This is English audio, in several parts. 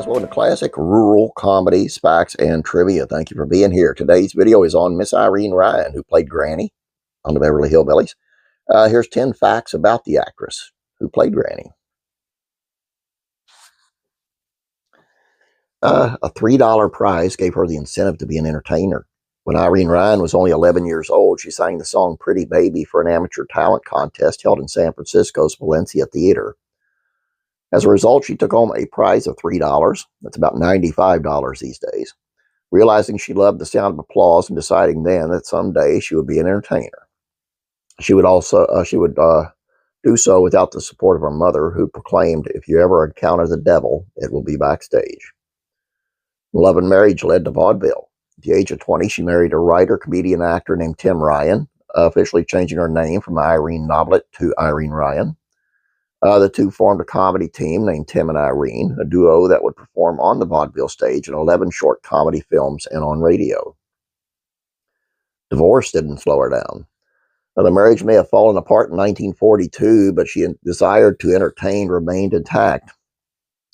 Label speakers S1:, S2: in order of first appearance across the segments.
S1: guys, welcome to Classic Rural Comedy, Facts, and Trivia. Thank you for being here. Today's video is on Miss Irene Ryan, who played Granny on the Beverly Hillbillies. Here's 10 facts about the actress who played Granny. A $3 prize gave her the incentive to be an entertainer. When Irene Ryan was only 11 years old, she sang the song Pretty Baby for an amateur talent contest held in San Francisco's Valencia Theater. As a result, she took home a prize of $3. That's about $95 these days. Realizing she loved the sound of applause and deciding then that someday she would be an entertainer. She would do so without the support of her mother, who proclaimed, "If you ever encounter the devil, it will be backstage." Love and marriage led to vaudeville. At the age of 20, she married a writer, comedian, actor named Tim Ryan, officially changing her name from Irene Noblet to Irene Ryan. The two formed a comedy team named Tim and Irene, a duo that would perform on the vaudeville stage in 11 short comedy films and on radio. Divorce didn't slow her down. Now, the marriage may have fallen apart in 1942, but she desired to entertain remained intact.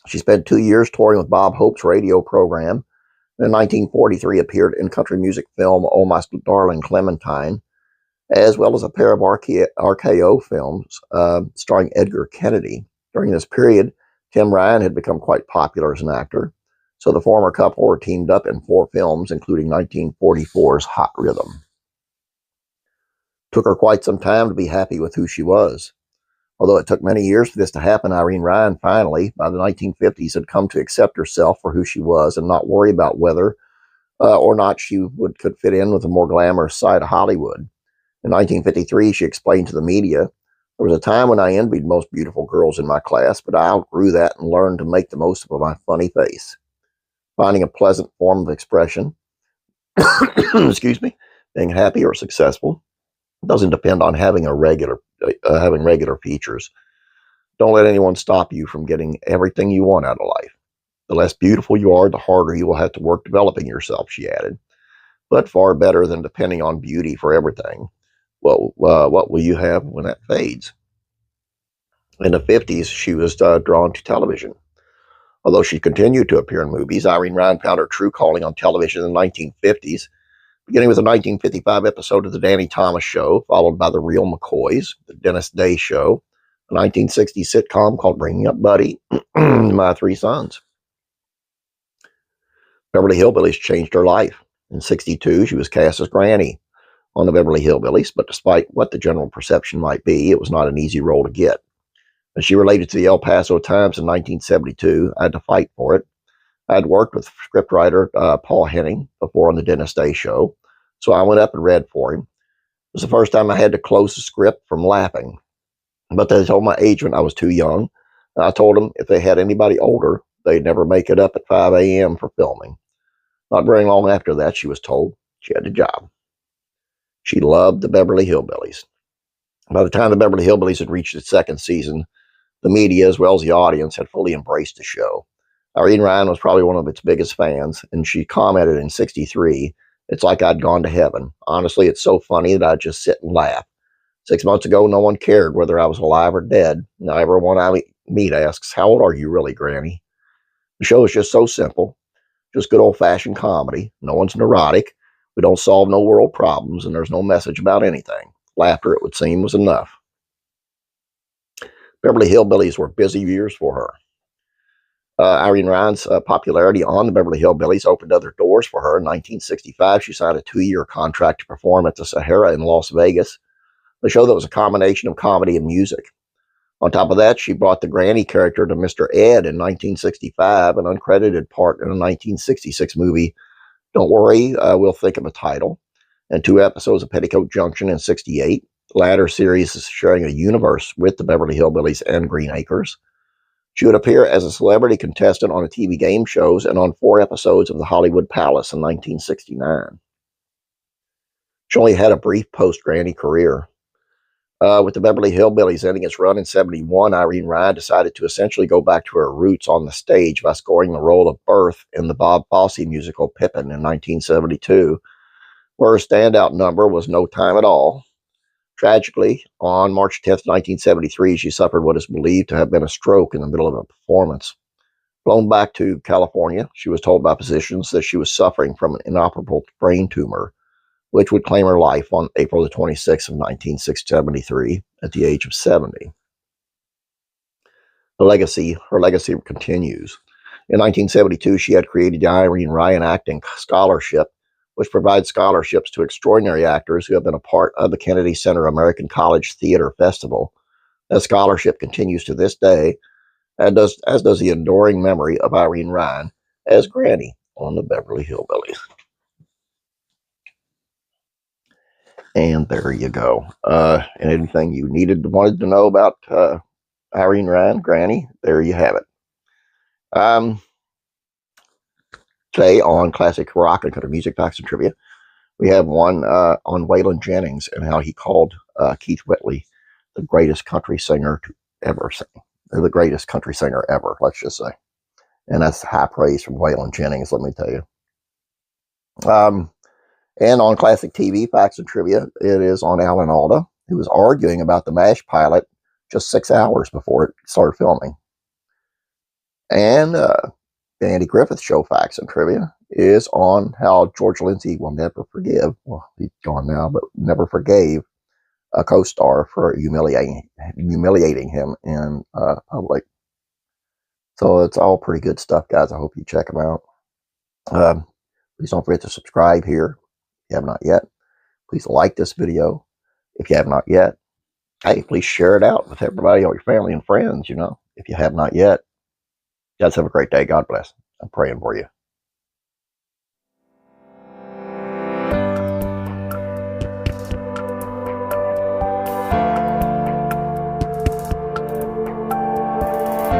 S1: She spent 2 years touring with Bob Hope's radio program, and in 1943 appeared in country music film Oh My Darling Clementine, as well as a pair of RKO films starring Edgar Kennedy. During this period, Tim Ryan had become quite popular as an actor, so the former couple were teamed up in 4 films, including 1944's Hot Rhythm. Took her quite some time to be happy with who she was. Although it took many years for this to happen, Irene Ryan finally, by the 1950s, had come to accept herself for who she was and not worry about whether or not she could fit in with the more glamorous side of Hollywood. In 1953, she explained to the media, "There was a time when I envied most beautiful girls in my class, but I outgrew that and learned to make the most of my funny face." Finding a pleasant form of expression, excuse me, being happy or successful doesn't depend on having regular features. Don't let anyone stop you from getting everything you want out of life. The less beautiful you are, the harder you will have to work developing yourself, she added. But far better than depending on beauty for everything. Well, what will you have when that fades? In the 50s, she was drawn to television. Although she continued to appear in movies, Irene Ryan found her true calling on television in the 1950s, beginning with a 1955 episode of The Danny Thomas Show, followed by The Real McCoys, The Dennis Day Show, a 1960 sitcom called Bringing Up Buddy, My Three Sons. Beverly Hillbillies changed her life. In 1962, she was cast as Granny on the Beverly Hillbillies, but despite what the general perception might be, it was not an easy role to get. As she related to the El Paso Times in 1972, I had to fight for it. I had worked with scriptwriter Paul Henning before on the Dennis Day Show, so I went up and read for him. It was the first time I had to close the script from laughing. But they told my agent I was too young, and I told them if they had anybody older, they'd never make it up at 5 a.m. for filming. Not very long after that, she was told she had a job. She loved the Beverly Hillbillies. By the time the Beverly Hillbillies had reached its second season, the media, as well as the audience, had fully embraced the show. Irene Ryan was probably one of its biggest fans, and she commented in 1963, "It's like I'd gone to heaven. Honestly, it's so funny that I'd just sit and laugh. 6 months ago, no one cared whether I was alive or dead. Now everyone I meet asks, 'How old are you really, Granny?' The show is just so simple. Just good old-fashioned comedy. No one's neurotic. We don't solve no world problems, and there's no message about anything. Laughter, it would seem, was enough." Beverly Hillbillies were busy years for her. Irene Ryan's popularity on the Beverly Hillbillies opened other doors for her. In 1965, she signed a 2-year contract to perform at the Sahara in Las Vegas, a show that was a combination of comedy and music. On top of that, she brought the Granny character to Mr. Ed in 1965, an uncredited part in a 1966 movie, Don't Worry, We'll Think of a Title, and 2 episodes of Petticoat Junction in 1968. The latter series is sharing a universe with the Beverly Hillbillies and Green Acres. She would appear as a celebrity contestant on TV game shows and on 4 episodes of The Hollywood Palace in 1969. She only had a brief post-Granny career. With the Beverly Hillbillies ending its run in 1971, Irene Ryan decided to essentially go back to her roots on the stage by scoring the role of Berthe in the Bob Fosse musical Pippin in 1972, where her standout number was No Time at All. Tragically, on March 10, 1973, she suffered what is believed to have been a stroke in the middle of a performance. Flown back to California, she was told by physicians that she was suffering from an inoperable brain tumor, which would claim her life on April the 26th of 1973 at the age of 70. Her legacy continues. In 1972, she had created the Irene Ryan Acting Scholarship, which provides scholarships to extraordinary actors who have been a part of the Kennedy Center American College Theater Festival. That scholarship continues to this day, as does the enduring memory of Irene Ryan as Granny on the Beverly Hillbillies. And there you go. And anything you wanted to know about Irene Ryan, Granny, there you have it. Today on Classic Rock and Country Music Facts and Trivia, we have one on Waylon Jennings and how he called Keith Whitley the greatest country singer to ever sing. The greatest country singer ever, let's just say. And that's high praise from Waylon Jennings, let me tell you. And on Classic TV Facts and Trivia, it is on Alan Alda, who was arguing about the MASH pilot just 6 hours before it started filming. And the Andy Griffith Show Facts and Trivia is on how George Lindsay will never forgive, well, he's gone now, but never forgave a co-star for humiliating him in public. So it's all pretty good stuff, guys. I hope you check them out. Please don't forget to subscribe here if you have not yet. Please like this video if you have not yet. Hey, please share it out with everybody, all your family and friends, if you have not yet. Guys, have a great day. God bless. I'm praying for you.